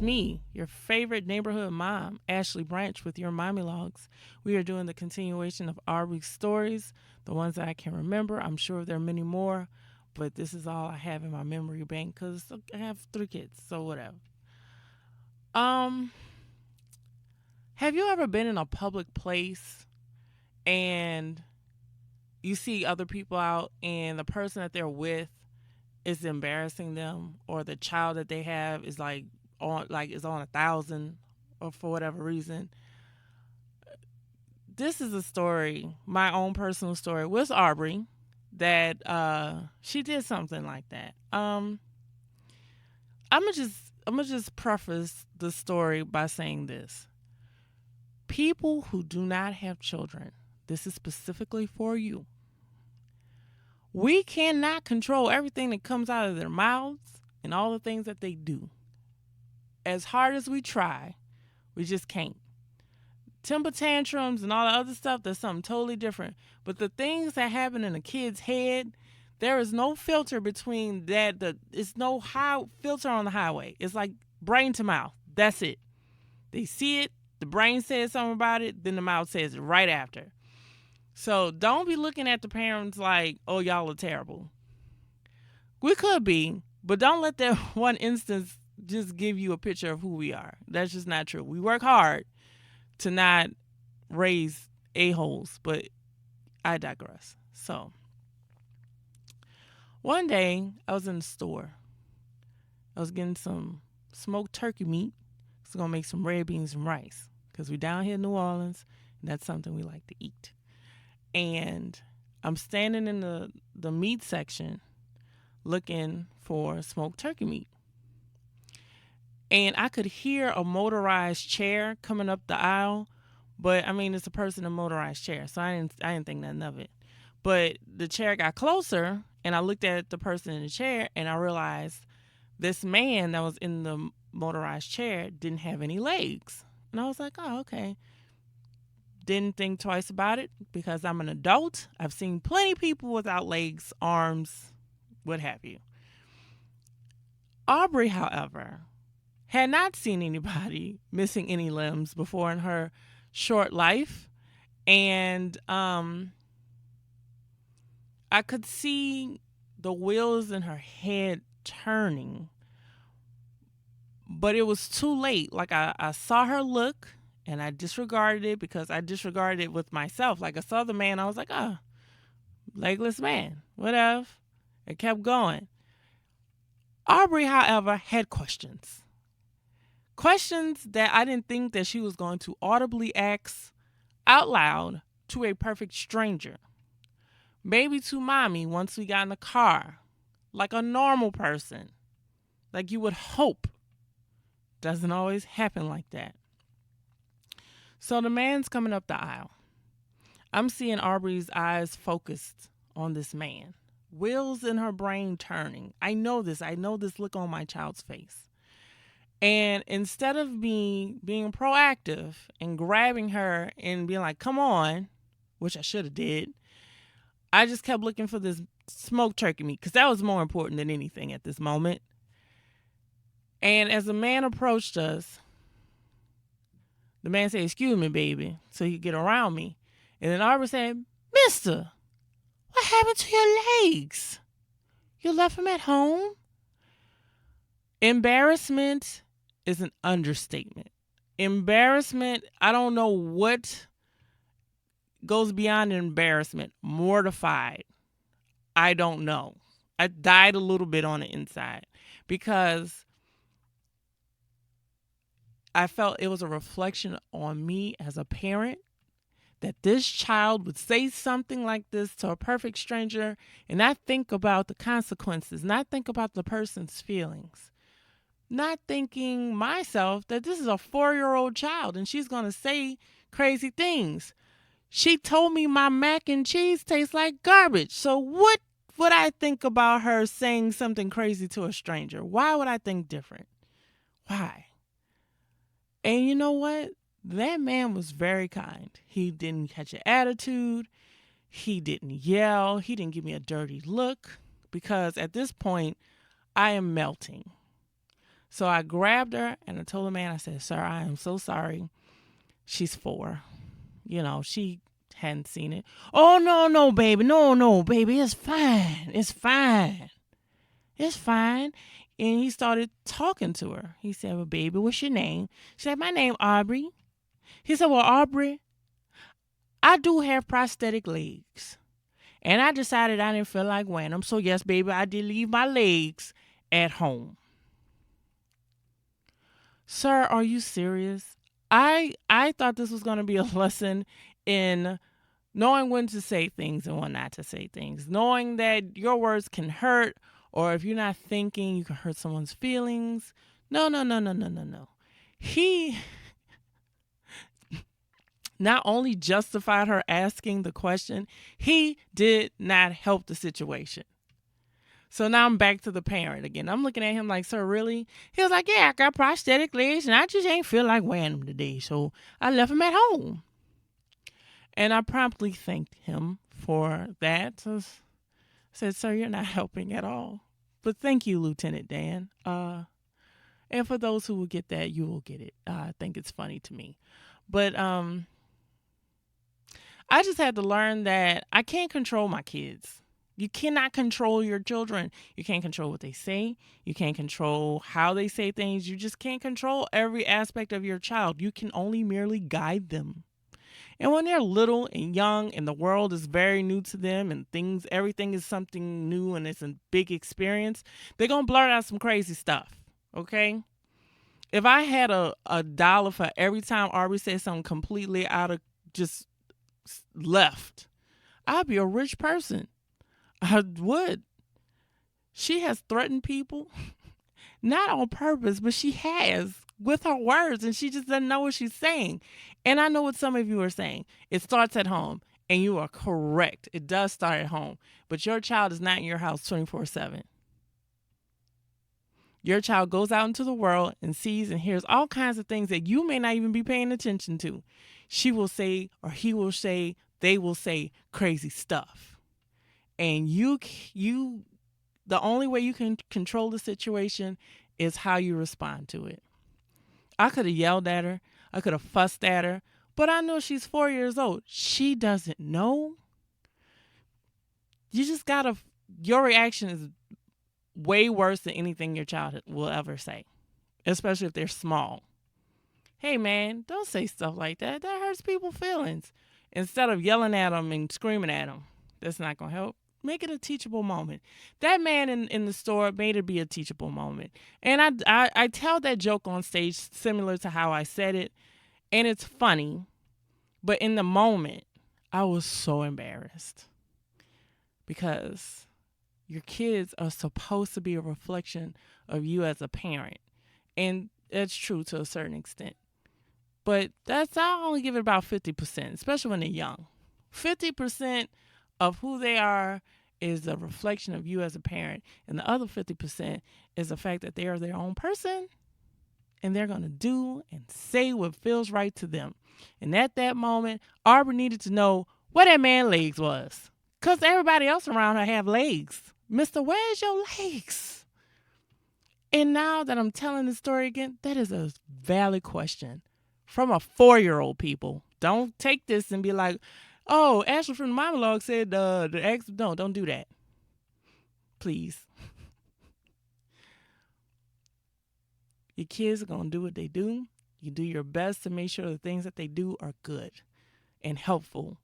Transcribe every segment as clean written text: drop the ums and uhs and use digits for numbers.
me, your favorite neighborhood mom, Ashley Branch, with your Mommy Logs. We are doing the continuation of Aubrey's stories, the ones that I can remember. I'm sure there are many more, but this is all I have in my memory bank because I have 3 kids, so whatever. Um, have you ever been in a public place and you see other people out and the person that they're with is embarrassing them, or the child that they have is is on 1,000, or for whatever reason? This is a story, my own personal story with Aubrey, that she did something like that. I'm gonna just preface the story by saying this: people who do not have children, this is specifically for you. We cannot control everything that comes out of their mouths and all the things that they do. As hard as we try, we just can't. Temper tantrums and all the other stuff, that's something totally different. But the things that happen in a kid's head, there is no filter between that. It's no high filter on the highway. It's like brain to mouth. That's it. They see it, the brain says something about it, then the mouth says it right after. So don't be looking at the parents like, oh, y'all are terrible. We could be, but don't let that one instance just give you a picture of who we are. That's just not true. We work hard to not raise a-holes, but I digress. So one day I was in the store. I was getting some smoked turkey meat. I was going to make some red beans and rice because we're down here in New Orleans, and that's something we like to eat. And I'm standing in the meat section looking for smoked turkey meat. And I could hear a motorized chair coming up the aisle, but I mean, it's a person in a motorized chair, so I didn't think nothing of it. But the chair got closer, and I looked at the person in the chair, and I realized this man that was in the motorized chair didn't have any legs. And I was like, oh, okay. Didn't think twice about it because I'm an adult. I've seen plenty of people without legs, arms, what have you. Aubrey, however, had not seen anybody missing any limbs before in her short life. And I could see the wheels in her head turning. But it was too late. Like I saw her look and I disregarded it because I disregarded it with myself. Like I saw the man, I was like, oh, legless man, whatever. It kept going. Aubrey, however, had questions. Questions that I didn't think that she was going to audibly ask out loud to a perfect stranger. Maybe to mommy once we got in the car. Like a normal person. Like you would hope. Doesn't always happen like that. So the man's coming up the aisle. I'm seeing Aubrey's eyes focused on this man. Wheels in her brain turning. I know this. I know this look on my child's face. And instead of me being proactive and grabbing her and being like, come on, which I should have did, I just kept looking for this smoked turkey meat because that was more important than anything at this moment. And as the man approached us, the man said, excuse me, baby, so he could get around me. And then Aubrey said, mister, what happened to your legs? You left them at home? Embarrassment is an understatement. Embarrassment, I don't know what goes beyond embarrassment. Mortified. I don't know. I died a little bit on the inside because I felt it was a reflection on me as a parent that this child would say something like this to a perfect stranger and not think about the consequences, not think about the person's feelings. Not thinking myself that this is a 4-year-old child and she's going to say crazy things. She told me my mac and cheese tastes like garbage. So what would I think about her saying something crazy to a stranger? Why would I think different? Why? And you know what? That man was very kind. He didn't catch an attitude. He didn't yell. He didn't give me a dirty look because at this point, I am melting. So I grabbed her and I told the man, I said, "Sir, I am so sorry. She's 4. She hadn't seen it." "Oh, no, no, baby. No, no, baby. It's fine. It's fine. It's fine." And he started talking to her. He said, "Well, baby, what's your name?" She said, "My name Aubrey." He said, "Well, Aubrey, I do have prosthetic legs. And I decided I didn't feel like wearing them. So, yes, baby, I did leave my legs at home." Sir, are you serious? I thought this was going to be a lesson in knowing when to say things and when not to say things, knowing that your words can hurt, or if you're not thinking, you can hurt someone's feelings. No, no, no, no, no, no, no. He not only justified her asking the question, he did not help the situation. So now I'm back to the parent again. I'm looking at him like, "Sir, really?" He was like, "Yeah, I got prosthetic legs and I just ain't feel like wearing them today. So I left them at home." And I promptly thanked him for that. So I said, "Sir, you're not helping at all. But thank you, Lieutenant Dan. And for those who will get that, you will get it." I think it's funny to me. But I just had to learn that I can't control my kids. You cannot control your children. You can't control what they say. You can't control how they say things. You just can't control every aspect of your child. You can only merely guide them. And when they're little and young and the world is very new to them and everything is something new and it's a big experience, they're going to blurt out some crazy stuff. Okay? If I had a dollar for every time Aubrey said something completely out of just left, I'd be a rich person. I would. She has threatened people, not on purpose, but she has with her words, and she just doesn't know what she's saying. And I know what some of you are saying. It starts at home, and you are correct. It does start at home, but your child is not in your house 24/7. Your child goes out into the world and sees and hears all kinds of things that you may not even be paying attention to. She will say, or he will say, they will say crazy stuff. And the only way you can control the situation is how you respond to it. I could have yelled at her. I could have fussed at her. But I know she's 4 years old. She doesn't know. Your reaction is way worse than anything your child will ever say, especially if they're small. "Hey, man, don't say stuff like that. That hurts people's feelings." Instead of yelling at them and screaming at them, that's not going to help. Make it a teachable moment. That man in the store made it be a teachable moment. And I tell that joke on stage similar to how I said it. And it's funny. But in the moment, I was so embarrassed. Because your kids are supposed to be a reflection of you as a parent. And that's true to a certain extent. But I'll only give it about 50%, especially when they're young. 50% of who they are is a reflection of you as a parent. And the other 50% is the fact that they are their own person and they're going to do and say what feels right to them. And at that moment, Aubrey needed to know where that man's legs was. Because everybody else around her have legs. "Mister, where's your legs?" And now that I'm telling the story again, that is a valid question from a 4-year-old, people. Don't take this and be like, "Oh, Ashley from the monologue said the ex." No, don't do that. Please. Your kids are going to do what they do. You do your best to make sure the things that they do are good and helpful.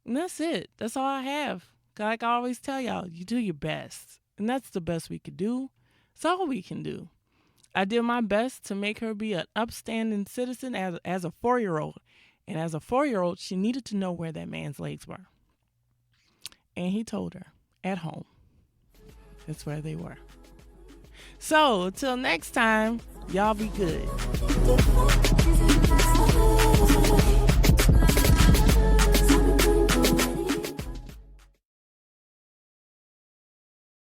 And that's it. That's all I have. Like I always tell y'all, you do your best. And that's the best we could do. It's all we can do. I did my best to make her be an upstanding citizen as a 4-year-old. And as a 4-year-old, she needed to know where that man's legs were. And he told her at home. That's where they were. So, till next time, y'all be good.